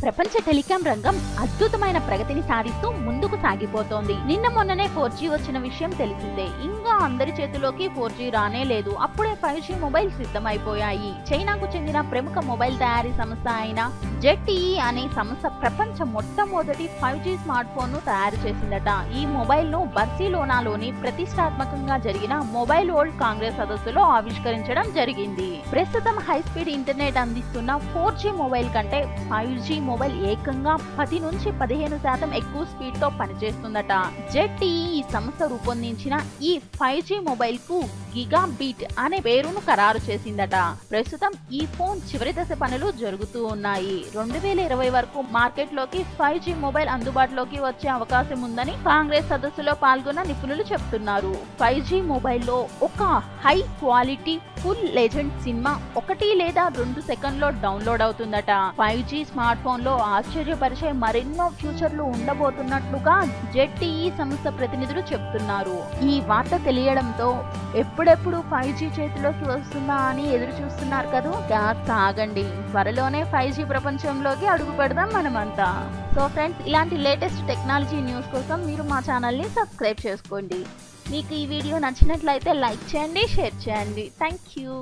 ప్రపంచ టెలికాం రంగం అద్భుతమైన ప్రగతిని సాధిస్తూ ముందుకు సాగిపోతోంది. నిన్న మొన్ననే 4G వచ్చిన విషయం తెలిసిందే. ఇంకా అందరి చేతిలోకి 4G రానే లేదు. అప్పుడే 5G మొబైల్ సిద్ధమైపోయాయి. చైనాకు చెందిన ప్రముఖ మొబైల్ తయారీ సంస్థ అయిన ZTE అనే సంస్థ ప్రపంచ మొట్టమొదటి 5G స్మార్ట్ ఫోన్ ను తయారు చేసిందట. ఈ మొబైల్ ను బార్సిలోనాలోని ప్రతిష్టాత్మకంగా జరిగిన మొబైల్ వరల్డ్ కాంగ్రెస్ సదస్సులో ఆవిష్కరించడం జరిగింది. ప్రస్తుతం హై స్పీడ్ ఇంటర్నెట్ అందిస్తున్న 4G మొబైల్ కంటే 5G మొబైల్ ఏకంగా 10 నుంచి 15% ఎక్కువ స్పీడ్ తో పనిచేస్తుందట. ZTE ఈ సంస్థ రూపొందించిన ఈ 5G మొబైల్ కు గిగాబీట్ అనే పేరును ఖరారు చేసిందట. ప్రస్తుతం ఈ ఫోన్ చివరి దశ పనులు జరుగుతూ ఉన్నాయి. 2020 వరకు మార్కెట్ లోకి 5G మొబైల్ అందుబాటులోకి వచ్చే అవకాశం ఉందని కాంగ్రెస్ సదస్సులో పాల్గొన్న నిపుణులు చెప్తున్నారు. 5G మొబైల్లో ఒక high quality full legend cinema 1 లేదా 2 సెకండ్లో డౌన్లోడ్ అవుతుందట. 5G స్మార్ట్ ఫోన్ లో ఆశ్చర్యపరిచే మరెన్నో ఫ్యూచర్లు ఉండబోతున్నట్లుగా ZTE సంస్థ ప్రతినిధులు చెప్తున్నారు. ఈ వార్త తెలియడంతో ఎప్పుడెప్పుడు 5G చేతిలోకి వస్తుందా అని ఎదురు చూస్తున్నారు కదా. కాస్త ఆగండి, త్వరలోనే 5G ప్రపంచంలోకి అడుగు పెడదాం మనమంతా. సో ఫ్రెండ్స్, ఇలాంటి లేటెస్ట్ టెక్నాలజీ న్యూస్ కోసం మీరు మా ఛానల్ని సబ్స్క్రైబ్ చేసుకోండి. మీకు ఈ వీడియో నచ్చినట్లయితే లైక్ చేయండి, షేర్ చేయండి. Thank you.